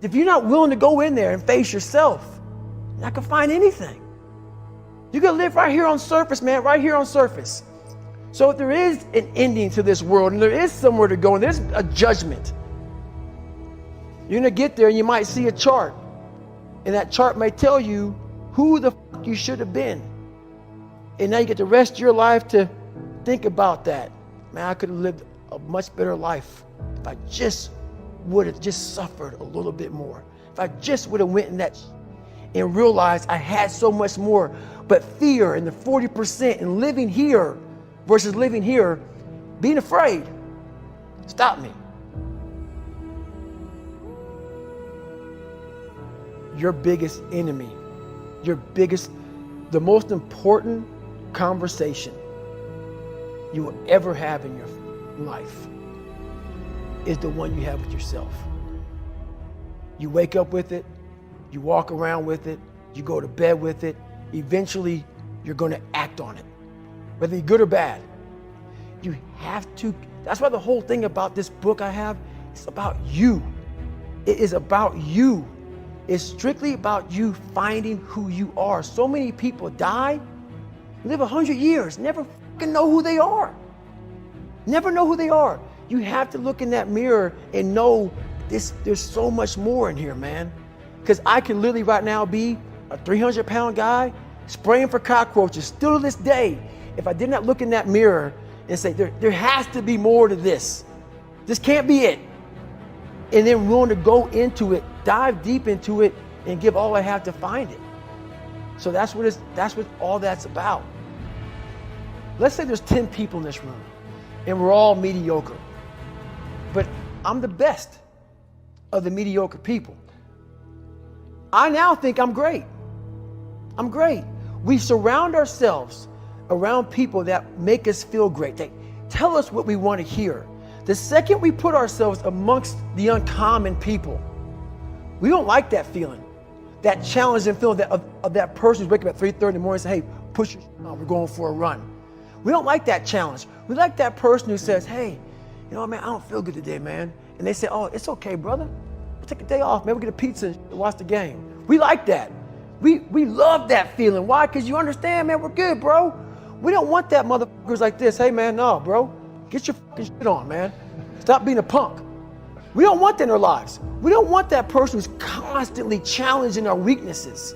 If you're not willing to go in there and face yourself, you're not gonna find anything. You're gonna live right here on surface, man, right here on surface. So if there is an ending to this world and there is somewhere to go and there's a judgment, you're gonna get there and you might see a chart. And that chart may tell you who the fuck you should have been. And now you get the rest of your life to think about that. Man, I could have lived a much better life if I just would have just suffered a little bit more. If I just would have went in that and realized I had so much more. But fear and the 40% and living here versus living here, being afraid, stop me. Your biggest enemy, the most important conversation you will ever have in your life is the one you have with yourself. You wake up with it, you walk around with it, you go to bed with it. Eventually, you're going to act on it, whether you're good or bad. You have to. That's why the whole thing about this book I have, it's about you. It is about you. It's strictly about you finding who you are. So many people die, live 100 years, never fucking know who they are. Never know who they are. You have to look in that mirror and know there's so much more in here, man. Because I can literally right now be a 300-pound guy spraying for cockroaches still to this day. If I did not look in that mirror and say, there has to be more to this. This can't be it. And then willing to go into it, dive deep into it, and give all I have to find it. So that's what all that's about. Let's say there's 10 people in this room and we're all mediocre. But I'm the best of the mediocre people. I now think I'm great. I'm great. We surround ourselves around people that make us feel great. They tell us what we want to hear. The second we put ourselves amongst the uncommon people, we don't like that feeling, that challenging feeling of that person who's waking up at 3:30 in the morning and say, hey, push your shit on, we're going for a run. We don't like that challenge. We like that person who says, hey, you know what, man, I don't feel good today, man. And they say, oh, it's okay, brother. We'll take a day off, man. We'll get a pizza and watch the game. We like that. We love that feeling. Why? Because you understand, man, we're good, bro. We don't want that motherfuckers like this. Hey, man, no, bro. Get your fucking shit on, man. Stop being a punk. We don't want that in our lives. We don't want that person who's constantly challenging our weaknesses.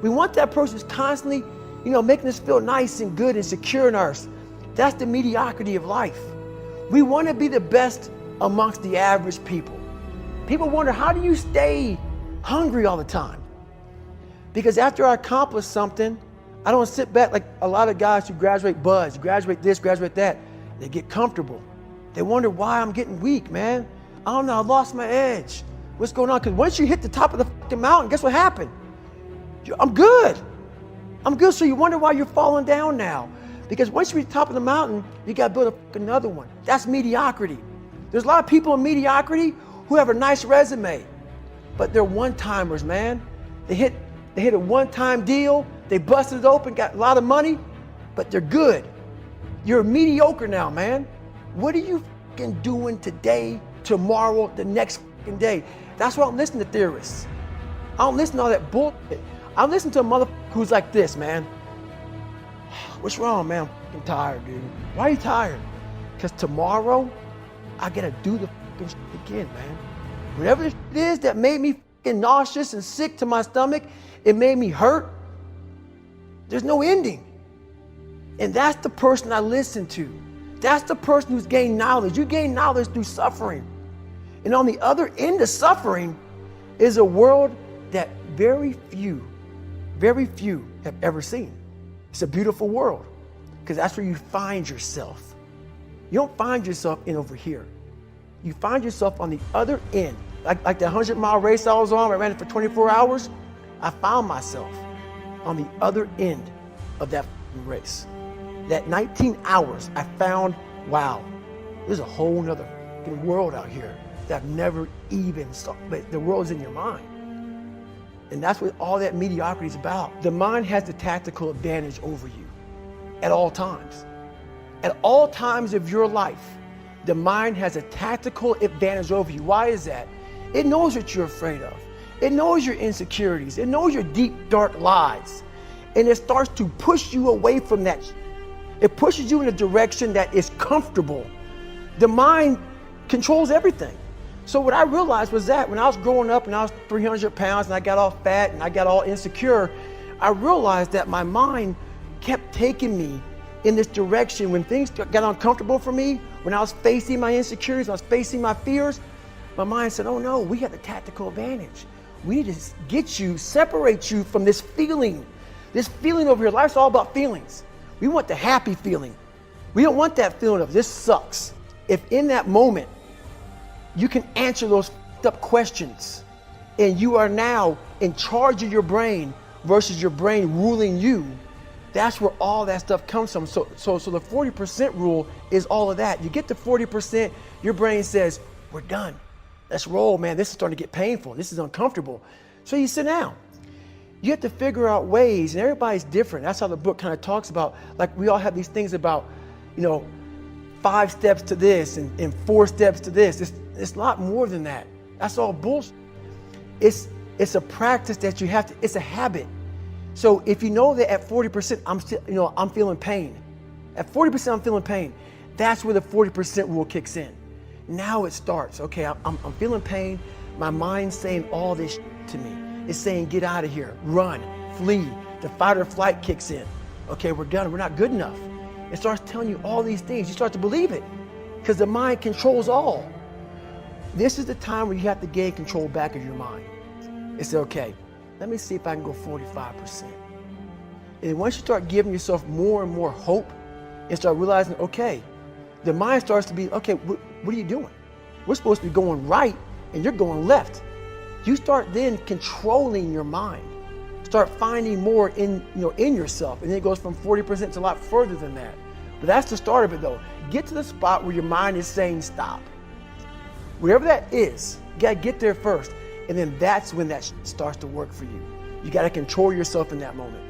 We want that person who's constantly, making us feel nice and good and secure in ours. That's the mediocrity of life. We want to be the best amongst the average people. People wonder, how do you stay hungry all the time? Because after I accomplish something, I don't sit back like a lot of guys who graduate buds, graduate this, graduate that. They get comfortable. They wonder why I'm getting weak, man. I don't know, I lost my edge. What's going on? Because once you hit the top of the fucking mountain, guess what happened? I'm good. I'm good, so you wonder why you're falling down now. Because once you reach the top of the mountain, you got to build another one. That's mediocrity. There's a lot of people in mediocrity who have a nice resume, but they're one-timers, man. They hit a one-time deal, they busted it open, got a lot of money, but they're good. You're mediocre now, man. What are you fucking doing today, tomorrow, the next fucking day? That's why I don't listen to theorists. I don't listen to all that bullshit. I listen to a motherfucker who's like this, man. What's wrong, man? I'm fucking tired, dude. Why are you tired? Because tomorrow, I gotta do the fucking shit again, man. Whatever it is that made me fucking nauseous and sick to my stomach, it made me hurt. There's no ending. And that's the person I listen to. That's the person who's gained knowledge. You gain knowledge through suffering. And on the other end of suffering is a world that very few have ever seen. It's a beautiful world because that's where you find yourself. You don't find yourself in over here. You find yourself on the other end. Like the 100-mile race I was on, I ran it for 24 hours. I found myself on the other end of that race. That 19 hours, I found, wow, there's a whole nother world out here that I've never even saw. But the world's in your mind. And that's what all that mediocrity is about. The mind has the tactical advantage over you at all times. At all times of your life, the mind has a tactical advantage over you. Why is that? It knows what you're afraid of. It knows your insecurities. It knows your deep, dark lies. And it starts to push you away from that. It pushes you in a direction that is comfortable. The mind controls everything. So what I realized was that when I was growing up and I was 300 pounds and I got all fat and I got all insecure, I realized that my mind kept taking me in this direction. When things got uncomfortable for me, when I was facing my insecurities, when I was facing my fears, my mind said, oh no, we have the tactical advantage. We need to get you, separate you from this feeling over here. Life's all about feelings. We want the happy feeling. We don't want that feeling of this sucks. If in that moment, you can answer those up questions and you are now in charge of your brain versus your brain ruling you, that's where all that stuff comes from. So the 40% rule is all of that. You get to 40%, your brain says, we're done. Let's roll, man. This is starting to get painful. This is uncomfortable. So you sit down. You have to figure out ways, and everybody's different. That's how the book kind of talks about, like we all have these things about, 5 steps to this and 4 steps to this. It's a lot more than that. That's all bullshit. It's a practice that you have to, it's a habit. So if you know that at 40%, I'm feeling pain. At 40%, I'm feeling pain. That's where the 40% rule kicks in. Now it starts. Okay, I'm feeling pain. My mind's saying all this to me. It's saying, get out of here, run, flee. The fight or flight kicks in. Okay, we're done. We're not good enough. It starts telling you all these things. You start to believe it because the mind controls all. This is the time where you have to gain control back of your mind. It's okay. Let me see if I can go 45%. And once you start giving yourself more and more hope and start realizing, okay, the mind starts to be, okay, what are you doing? We're supposed to be going right and you're going left. You start then controlling your mind. Start finding more in yourself. And then it goes from 40% to a lot further than that. But that's the start of it though. Get to the spot where your mind is saying stop. Wherever that is, you gotta get there first. And then that's when that starts to work for you. You gotta control yourself in that moment.